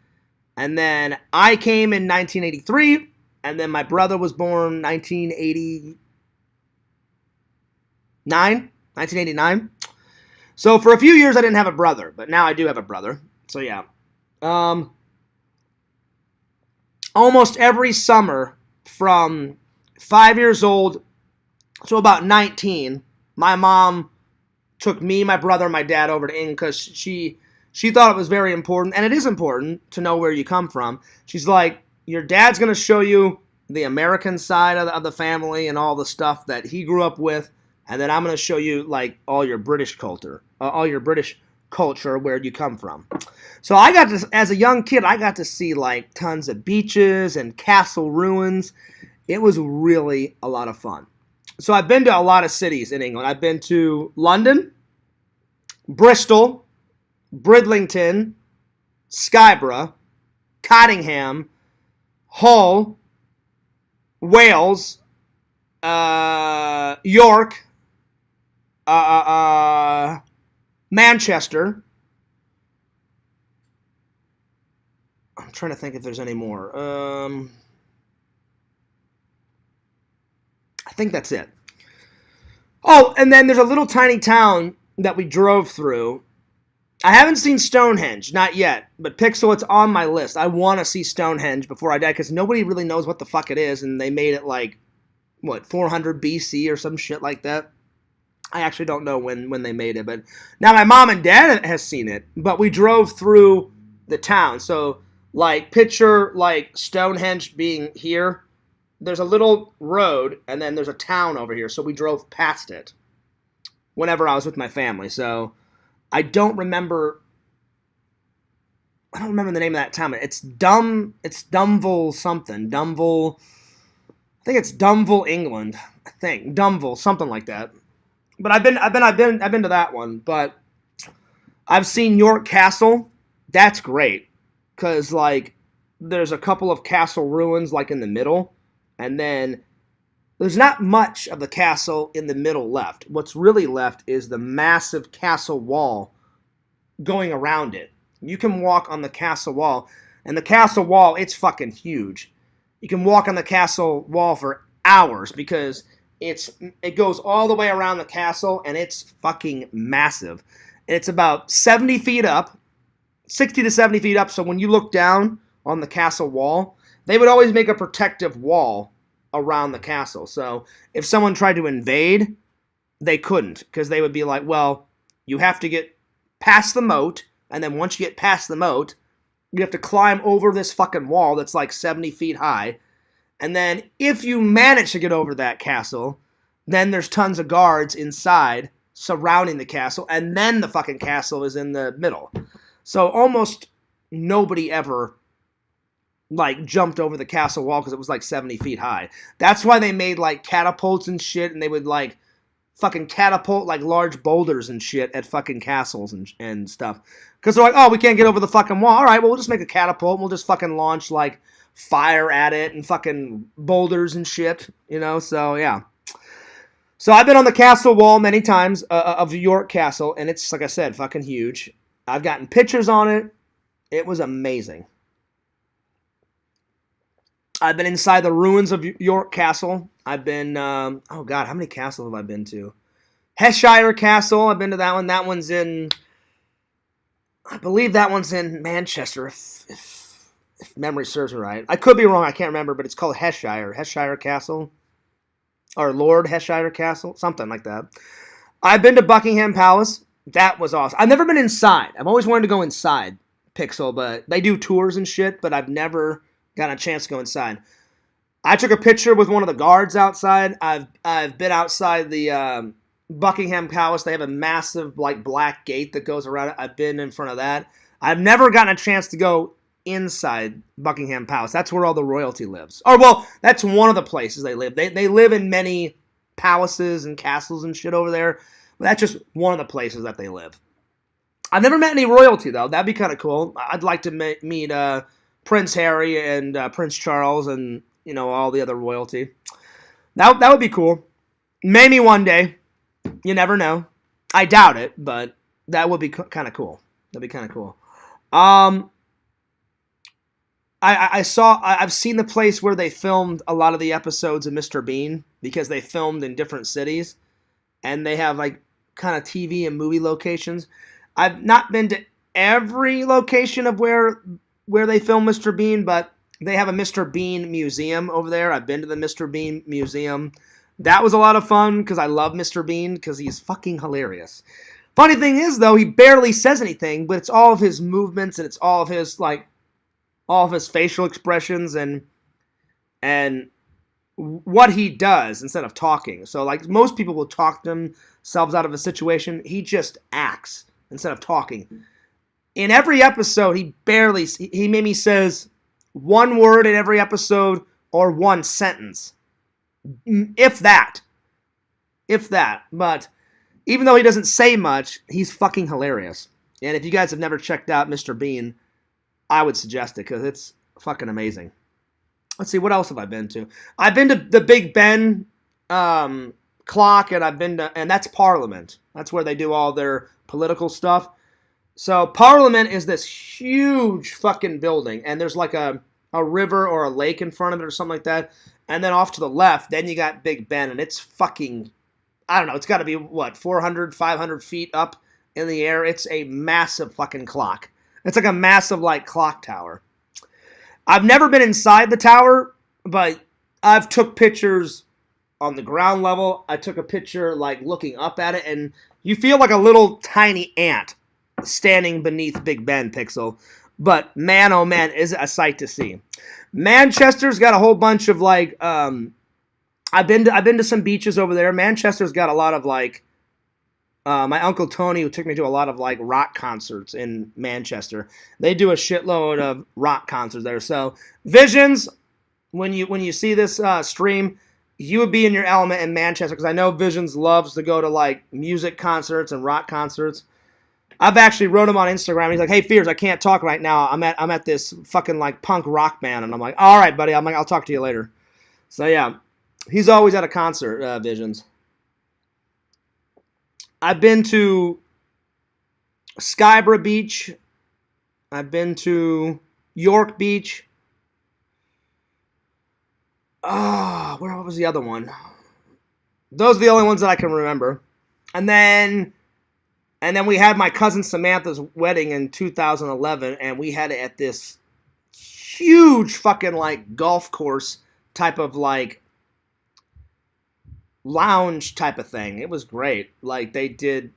and then I came in 1983, and then my brother was born 1989. So for a few years I didn't have a brother, but now I do have a brother. So yeah. Almost every summer from 5 years old to about 19, my mom took me, my brother, and my dad over to England because she thought it was very important, and it is important to know where you come from. She's like, your dad's going to show you the American side of the family and all the stuff that he grew up with, and then I'm going to show you, like, all your British culture where you come from. So I got to, as a young kid, I got to see like tons of beaches and castle ruins. It was really a lot of fun. So I've been to a lot of cities in England. I've been to London, Bristol, Bridlington, Skyborough, Cottingham, Hull, Wales, York, Manchester. I'm trying to think if there's any more. I think that's it. Oh, and then there's a little tiny town that we drove through. I haven't seen Stonehenge, not yet, but Pixel, it's on my list. I want to see Stonehenge before I die, because nobody really knows what the fuck it is, and they made it like, 400 BC or some shit like that. I actually don't know when they made it, but now my mom and dad has seen it, but we drove through the town. So, like, picture, like, Stonehenge being here, there's a little road, and then there's a town over here, so we drove past it whenever I was with my family. So I don't remember. I don't remember the name of that town. It's Dumville something. Dumville. I think it's Dumville, England. I think Dumville, something like that. But I've been to that one. But I've seen York Castle. That's great, cause like there's a couple of castle ruins like in the middle, and then there's not much of the castle in the middle left. What's really left is the massive castle wall going around it. You can walk on the castle wall, and the castle wall, it's fucking huge. You can walk on the castle wall for hours because it goes all the way around the castle, and it's fucking massive. And it's about 70 feet up, 60 to 70 feet up, so when you look down on the castle wall, they would always make a protective wall around the castle. So if someone tried to invade, they couldn't, because they would be like, well, you have to get past the moat, and then once you get past the moat, you have to climb over this fucking wall that's like 70 feet high. And then if you manage to get over that castle, then there's tons of guards inside surrounding the castle, and then the fucking castle is in the middle. So almost nobody ever like jumped over the castle wall because it was like 70 feet high. That's why they made like catapults and shit, and they would like fucking catapult like large boulders and shit at fucking castles and stuff. Because they're like, oh, we can't get over the fucking wall. All right, well, we'll just make a catapult and we'll just fucking launch like fire at it and fucking boulders and shit, you know? So, yeah. So I've been on the castle wall many times of York Castle, and it's, like I said, fucking huge. I've gotten pictures on it. It was amazing. I've been inside the ruins of York Castle. I've been, oh God, how many castles have I been to? Heshire Castle, I've been to that one. That one's in, I believe that one's in Manchester, if memory serves me right. I could be wrong, I can't remember, but it's called Heshire Castle. Or Lord Heshire Castle, something like that. I've been to Buckingham Palace. That was awesome. I've never been inside. I've always wanted to go inside Pixel, but they do tours and shit, but I've never got a chance to go inside. I took a picture with one of the guards outside. I've been outside the Buckingham Palace. They have a massive like black gate that goes around it. I've been in front of that. I've never gotten a chance to go inside Buckingham Palace. That's where all the royalty lives. Or, well, that's one of the places they live. They live in many palaces and castles and shit over there. But that's just one of the places that they live. I've never met any royalty, though. That'd be kind of cool. I'd like to meet Prince Harry and Prince Charles and, you know, all the other royalty. That would be cool. Maybe one day. You never know. I doubt it, but that would be kind of cool. That'd be kind of cool. I've seen the place where they filmed a lot of the episodes of Mr. Bean because they filmed in different cities and they have like kind of TV and movie locations. I've not been to every location of where they film Mr. Bean, but they have a Mr. Bean museum over there. I've been to the Mr. Bean museum. That was a lot of fun because I love Mr. Bean because he's fucking hilarious. Funny thing is, though, he barely says anything, but it's all of his movements and it's all of his facial expressions and what he does instead of talking. So, like, most people will talk themselves out of a situation. He just acts instead of talking. In every episode, he maybe says one word in every episode or one sentence. If that. But even though he doesn't say much, he's fucking hilarious. And if you guys have never checked out Mr. Bean, I would suggest it because it's fucking amazing. Let's see, what else have I been to? I've been to the Big Ben clock, and that's Parliament. That's where they do all their political stuff. So Parliament is this huge fucking building, and there's like a river or a lake in front of it or something like that. And then off to the left, then you got Big Ben, and it's fucking, I don't know, it's got to be, 400, 500 feet up in the air. It's a massive fucking clock. It's like a massive, clock tower. I've never been inside the tower, but I've took pictures on the ground level. I took a picture, looking up at it, and you feel like a little tiny ant standing beneath Big Ben, Pixel. But man, oh man, is it a sight to see. Manchester's got a whole bunch of like. I've been to some beaches over there. Manchester's got a lot of like. My uncle Tony, who took me to a lot of like rock concerts in Manchester, they do a shitload of rock concerts there. So Visions, when you see this stream, you would be in your element in Manchester because I know Visions loves to go to like music concerts and rock concerts. I've actually wrote him on Instagram. He's like, "Hey Fears, I can't talk right now. I'm at this fucking like punk rock band," and I'm like, "All right, buddy. I'm like, I'll talk to you later." So yeah, he's always at a concert. Visions. I've been to Skyborough Beach. I've been to York Beach. Where was the other one? Those are the only ones that I can remember. And then we had my cousin Samantha's wedding in 2011, and we had it at this huge fucking like golf course type of like lounge type of thing. It was great. Like they did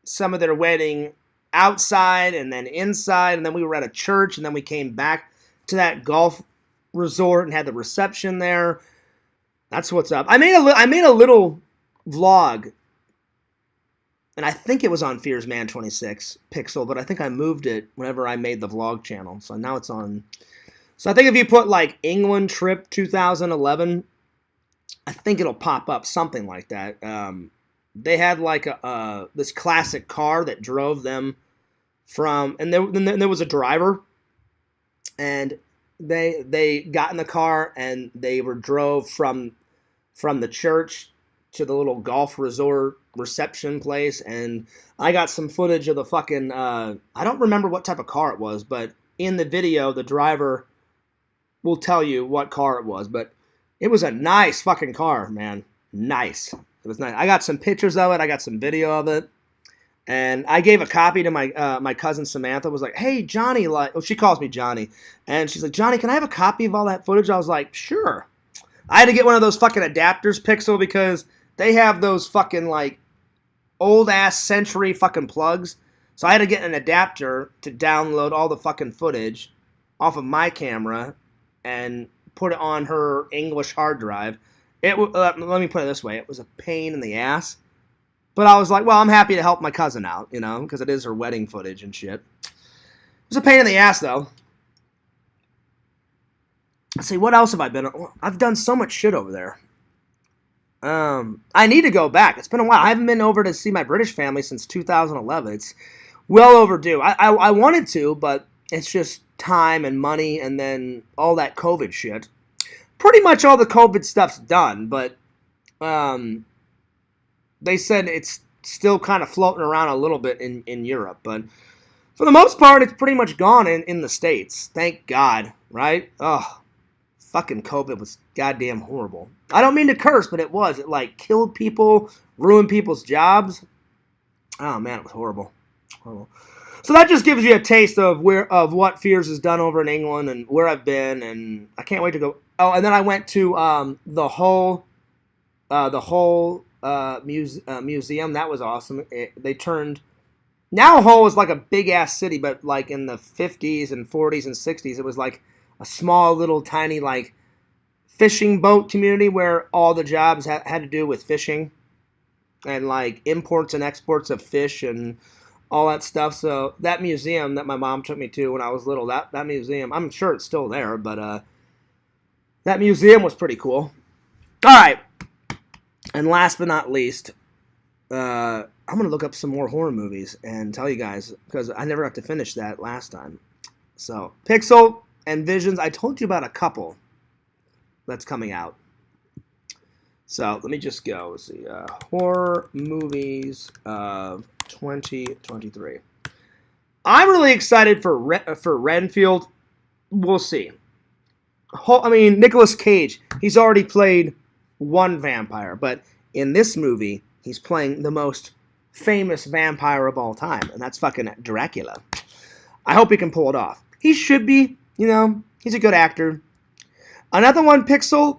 some of their wedding outside and then inside, and then we were at a church, and then we came back to that golf resort and had the reception there. That's what's up. I made a little vlog, and I think it was on Fears Man 26 Pixel, but I think I moved it whenever I made the vlog channel. So now it's on. So I think if you put like England trip 2011, I think it'll pop up, something like that. They had like this classic car that drove them from, and there was a driver, and they got in the car and they drove from the church to the little golf resort reception place, and I got some footage of the fucking I don't remember what type of car it was, but in the video the driver will tell you what car it was, but it was a nice fucking car, man. Nice. It was nice. I got some pictures of it. I got some video of it. And I gave a copy to my cousin Samantha. Was like, "Hey, Johnny," like, she calls me Johnny. And she's like, "Johnny, can I have a copy of all that footage?" I was like, "Sure." I had to get one of those fucking adapters, Pixel, because they have those fucking like old ass Century fucking plugs. So I had to get an adapter to download all the fucking footage off of my camera and put it on her English hard drive. Let me put it this way. It was a pain in the ass. But I was like, well, I'm happy to help my cousin out, you know, because it is her wedding footage and shit. It was a pain in the ass, though. Let's see, what else have I been? I've done so much shit over there. I need to go back. It's been a while. I haven't been over to see my British family since 2011. It's well overdue. I wanted to, but it's just time and money and then all that COVID shit. Pretty much all the COVID stuff's done, but they said it's still kind of floating around a little bit in Europe. But for the most part, it's pretty much gone in the States. Thank God, right? Oh, fucking COVID was goddamn horrible. I don't mean to curse, but it was. It, like, killed people, ruined people's jobs. Oh, man, it was horrible. Horrible. So that just gives you a taste of what Fears has done over in England and where I've been, and I can't wait to go. Oh, and then I went to the Hull museum. That was awesome. They turned. Now Hull is like a big ass city, but like in the 50s and 40s and 60s, it was like a small little tiny like fishing boat community where all the jobs had to do with fishing and like imports and exports of fish and all that stuff. So that museum that my mom took me to when I was little, that museum, I'm sure it's still there, but that museum was pretty cool. All right. And last but not least, I'm going to look up some more horror movies and tell you guys, because I never got to finish that last time. So, Pixel and Visions, I told you about a couple that's coming out. So, let me just go. Let's see. Horror movies of 2023. I'm really excited for Renfield. We'll see. I mean, Nicolas Cage, he's already played one vampire, but in this movie, he's playing the most famous vampire of all time, and that's fucking Dracula. I hope he can pull it off. He should be, you know, he's a good actor. Another one, Pixel.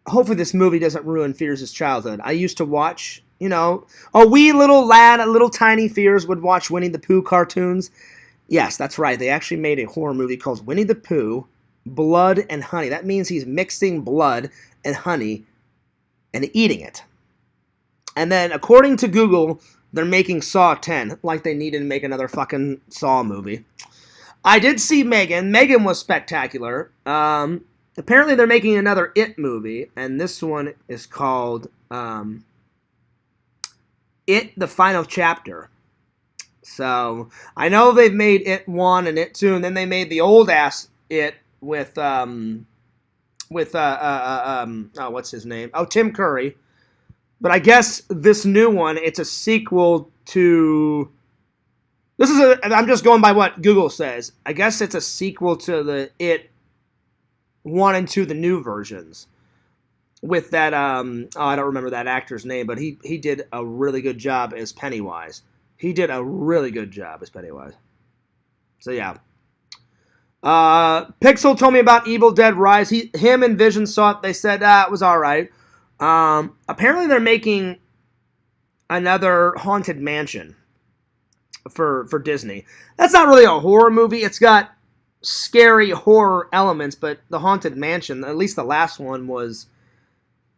Hopefully this movie doesn't ruin Fears' childhood. I used to watch, you know, a wee little lad, a little tiny Fears would watch Winnie the Pooh cartoons. Yes, that's right. They actually made a horror movie called Winnie the Pooh blood and honey. That means he's mixing blood and honey and eating it. And then, according to Google, they're making Saw 10, like they needed to make another fucking Saw movie. I did see Megan. Megan was spectacular. Apparently, they're making another It movie, and this one is called It, the Final Chapter. So, I know they've made It 1 and It 2, and then they made the old-ass It with what's his name? Oh, Tim Curry. But I guess this new one, it's a sequel to... I'm just going by what Google says. I guess it's a sequel to the It 1 and 2, the new versions. With that, I don't remember that actor's name, but he did a really good job as Pennywise. He did a really good job as Pennywise. So, yeah. Pixel told me about Evil Dead Rise. Him and Vision saw it. They said, it was alright. Apparently they're making another Haunted Mansion for Disney. That's not really a horror movie. It's got scary horror elements, but the Haunted Mansion, at least the last one, was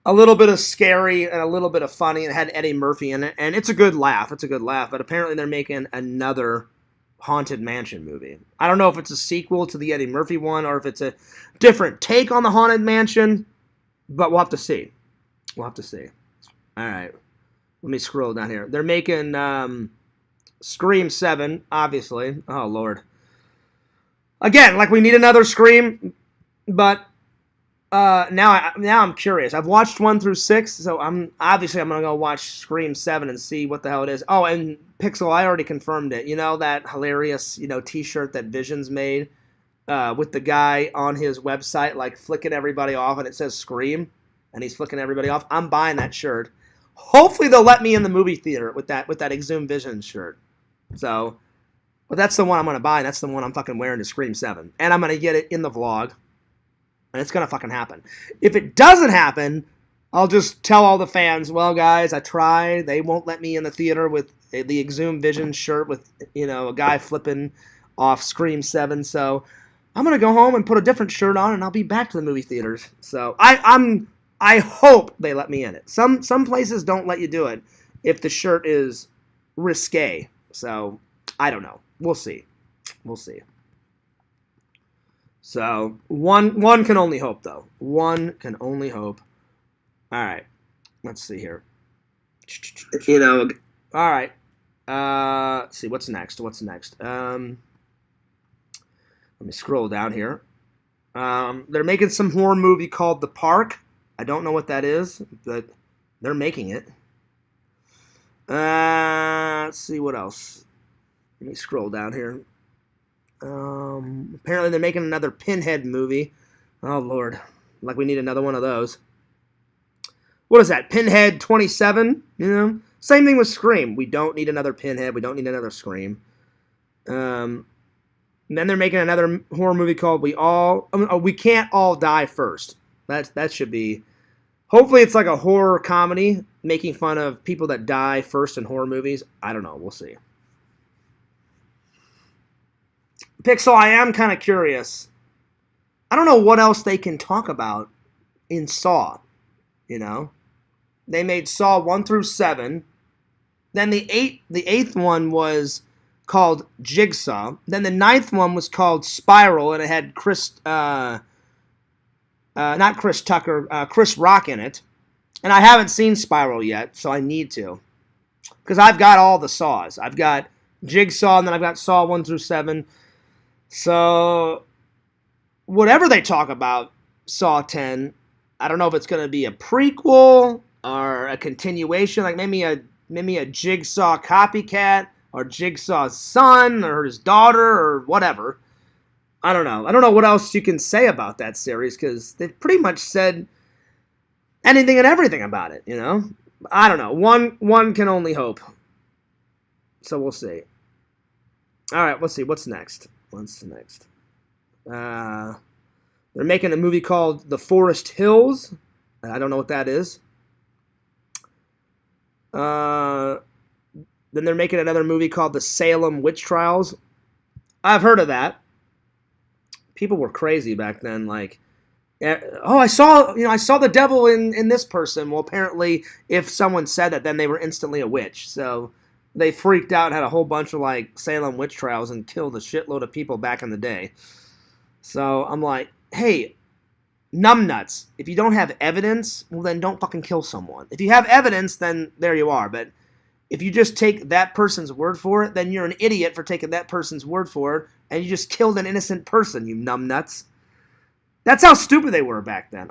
a little bit of scary and a little bit of funny, and it had Eddie Murphy in it, and it's a good laugh. It's a good laugh, but apparently they're making another Haunted Mansion movie. I don't know if it's a sequel to the Eddie Murphy one or if it's a different take on the Haunted Mansion, but we'll have to see. We'll have to see. All right. Let me scroll down here. They're making Scream 7, obviously. Oh, Lord. Again, like we need another Scream, but now I'm curious. I've watched 1 through 6, so I'm going to go watch Scream 7 and see what the hell it is. Oh, and Pixel, I already confirmed it. You know that hilarious, t-shirt that Visions made with the guy on his website, like, flicking everybody off, and it says Scream, and he's flicking everybody off? I'm buying that shirt. Hopefully they'll let me in the movie theater with that Exhumed Visions shirt. So, but that's the one I'm going to buy, and that's the one I'm fucking wearing to Scream 7. And I'm going to get it in the vlog. And it's going to fucking happen. If it doesn't happen, I'll just tell all the fans, well, guys, I tried. They won't let me in the theater with the Exhumed Visions shirt with, a guy flipping off Scream 7. So I'm going to go home and put a different shirt on, and I'll be back to the movie theaters. So I hope they let me in it. Some places don't let you do it if the shirt is risque. So, I don't know. We'll see. We'll see. So, one can only hope, though. One can only hope. All right. Let's see here. All right. Let's see. What's next? Let me scroll down here. They're making some horror movie called The Park. I don't know what that is, but they're making it. Let's see what else. Let me scroll down here. Apparently they're making another Pinhead movie. Oh, Lord. Like we need another one of those. What is that? Pinhead 27? Same thing with Scream. We don't need another Pinhead. We don't need another Scream. And then they're making another horror movie called We Can't All Die First. That should be... Hopefully it's like a horror comedy, making fun of people that die first in horror movies. I don't know. We'll see. Pixel, I am kind of curious. I don't know what else they can talk about in Saw. They made Saw 1 through 7. Then the eighth one was called Jigsaw. Then the 9th one was called Spiral, and it had Chris Rock in it. And I haven't seen Spiral yet, so I need to. Because I've got all the Saws. I've got Jigsaw, and then I've got Saw 1 through 7. So, whatever they talk about Saw 10, I don't know if it's going to be a prequel or a continuation, like maybe a Jigsaw copycat or Jigsaw's son or his daughter or whatever. I don't know. I don't know what else you can say about that series because they've pretty much said anything and everything about it, I don't know. One can only hope. So we'll see. All right, let's see. What's next? They're making a movie called The Forest Hills. I don't know what that is. Then they're making another movie called The Salem Witch Trials. I've heard of that. people were crazy back then. Like, oh, I saw the devil in this person. Well, apparently, if someone said that, then they were instantly a witch. So they freaked out and had a whole bunch of like Salem witch trials and killed a shitload of people back in the day. So I'm like, hey, numbnuts, if you don't have evidence, well, then don't fucking kill someone. If you have evidence, then there you are. But if you just take that person's word for it, then you're an idiot for taking that person's word for it, and you just killed an innocent person, you numbnuts. That's how stupid they were back then.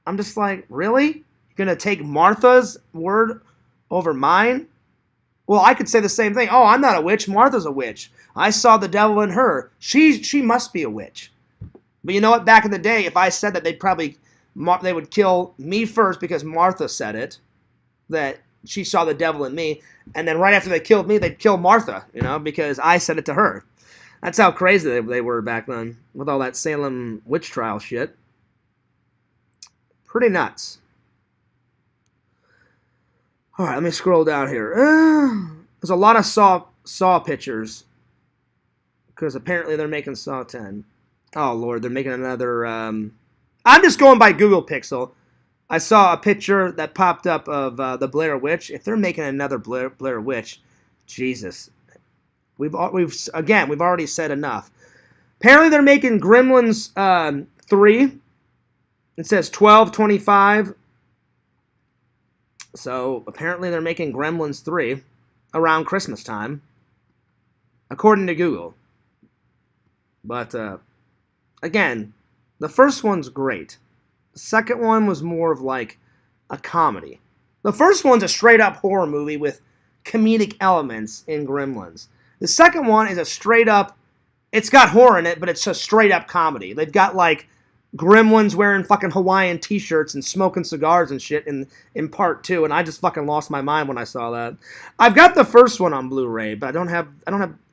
I'm just like, really? You're going to take Martha's word over mine? Well, I could say the same thing. Oh, I'm not a witch. Martha's a witch. I saw the devil in her. She must be a witch. But you know what? Back in the day, if I said that, they would kill me first because Martha said it, that she saw the devil in me, and then right after they killed me, they'd kill Martha, because I said it to her. That's how crazy they were back then with all that Salem witch trial shit. Pretty nuts. All right, let me scroll down here. There's a lot of Saw pictures because apparently they're making Saw 10. Oh, Lord, they're making another... I'm just going by Google Pixel. I saw a picture that popped up of the Blair Witch. If they're making another Blair Witch, Jesus. We've already said enough. Apparently they're making Gremlins 3. It says 12/25. So apparently they're making Gremlins 3 around Christmas time, according to Google. But again, the first one's great. The second one was more of like a comedy. The first one's a straight up horror movie with comedic elements in Gremlins. The second one is a straight up, it's got horror in it, but it's a straight up comedy. They've got like Gremlins wearing fucking Hawaiian t-shirts and smoking cigars and shit in part 2, and I just fucking lost my mind when I saw that. I've got the first one on Blu-ray, but I don't have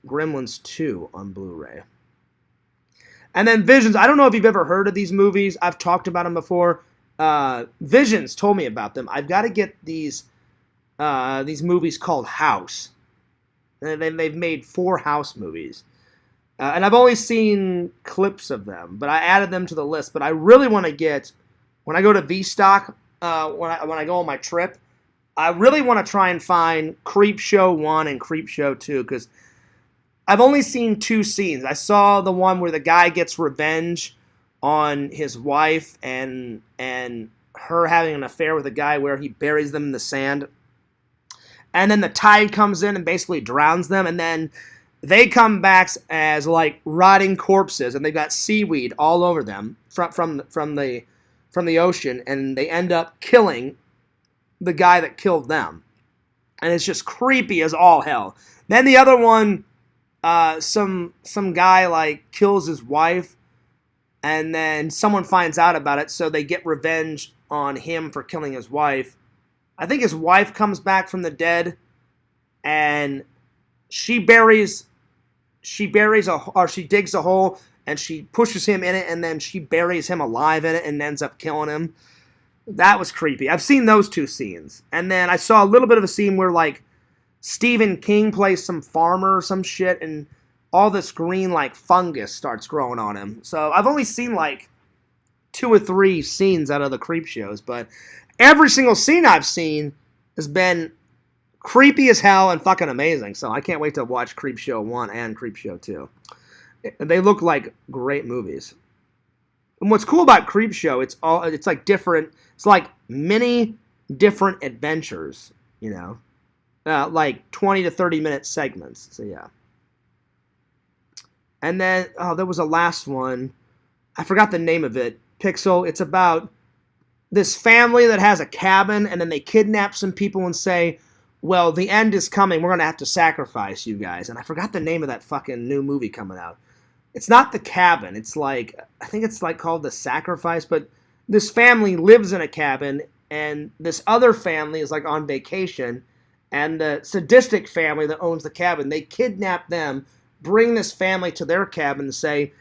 Gremlins 2 on Blu-ray. And then Visions. I don't know if you've ever heard of these movies. I've talked about them before. Visions told me about them. I've got to get these movies called House. And they've made 4 House movies. And I've only seen clips of them, but I added them to the list. But I really want to get, when I go to VStock, when I go on my trip, I really want to try and find Creepshow 1 and Creepshow 2, because I've only seen 2 scenes. I saw the one where the guy gets revenge on his wife and her having an affair with a guy where he buries them in the sand. And then the tide comes in and basically drowns them, and then they come back as like rotting corpses, and they've got seaweed all over them from the ocean, and they end up killing the guy that killed them. And it's just creepy as all hell. Then the other one, some guy like kills his wife, and then someone finds out about it, so they get revenge on him for killing his wife. I think his wife comes back from the dead, and she digs a hole, and she pushes him in it, and then she buries him alive in it and ends up killing him. That was creepy. I've seen those 2 scenes. And then I saw a little bit of a scene where like Stephen King plays some farmer or some shit, and all this green like fungus starts growing on him. So I've only seen like 2 or 3 scenes out of the creep shows, but every single scene I've seen has been creepy as hell and fucking amazing. So I can't wait to watch Creepshow 1 and Creepshow 2. They look like great movies. And what's cool about Creepshow, it's like different, it's like many different adventures, like 20 to 30 minute segments. So yeah. And then, there was a last one. I forgot the name of it. Pixel. It's about this family that has a cabin, and then they kidnap some people and say, well, the end is coming. We're going to have to sacrifice you guys. And I forgot the name of that fucking new movie coming out. It's not The Cabin. It's like, I think it's like called The Sacrifice, but this family lives in a cabin, and this other family is like on vacation, and the sadistic family that owns the cabin, they kidnap them, bring this family to their cabin and say,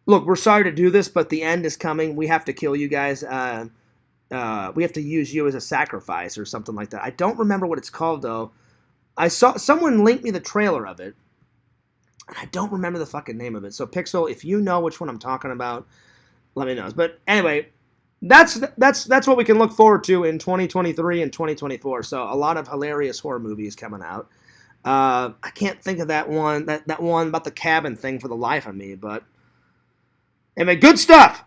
look, we're sorry to do this, but the end is coming. We have to kill you guys. We have to use you as a sacrifice or something like that. I don't remember what it's called, though. I saw someone link me the trailer of it, And I don't remember the fucking name of it. So Pixel, if you know which one I'm talking about, let me know. But anyway, that's what we can look forward to in 2023 and 2024. So a lot of hilarious horror movies coming out. I can't think of that one about the cabin thing for the life of me, but anyway, good stuff.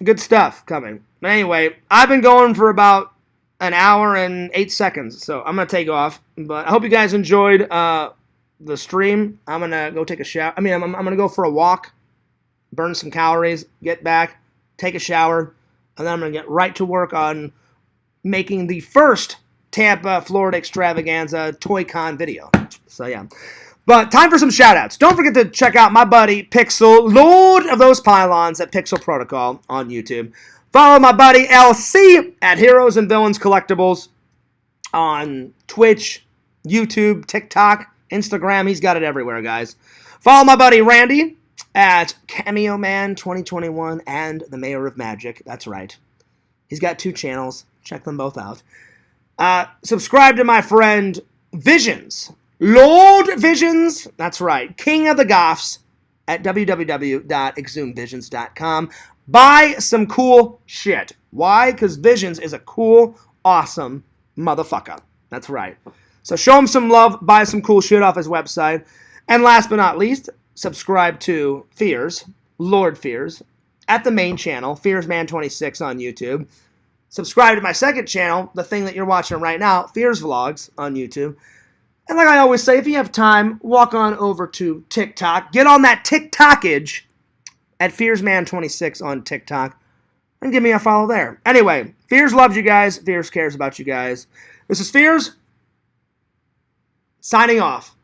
Good stuff coming. Anyway, I've been going for about an hour and 8 seconds, so I'm gonna take off. But I hope you guys enjoyed the stream. I'm gonna go take a shower. I'm gonna go for a walk, burn some calories, get back, take a shower, and then I'm gonna get right to work on making the first Tampa, Florida extravaganza Toy Con video. So yeah. But time for some shout-outs. Don't forget to check out my buddy Pixel, Lord of those Pylons at Pixel Protocol on YouTube. Follow my buddy LC at Heroes and Villains Collectibles on Twitch, YouTube, TikTok, Instagram. He's got it everywhere, guys. Follow my buddy Randy at Cameo Man 2021 and the Mayor of Magic. That's right. He's got 2 channels. Check them both out. Subscribe to my friend Visions. Lord Visions, that's right, King of the Goths at www.exhumvisions.com. Buy some cool shit. Why? Because Visions is a cool, awesome motherfucker. That's right. So show him some love, buy some cool shit off his website. And last but not least, subscribe to Fears, Lord Fears, at the main channel, FearsMan26 on YouTube. Subscribe to my second channel, the thing that you're watching right now, Fears Vlogs on YouTube. And like I always say, if you have time, walk on over to TikTok. Get on that TikTokage at FearsMan26 on TikTok. And give me a follow there. Anyway, Fears loves you guys. Fears cares about you guys. This is Fears, signing off.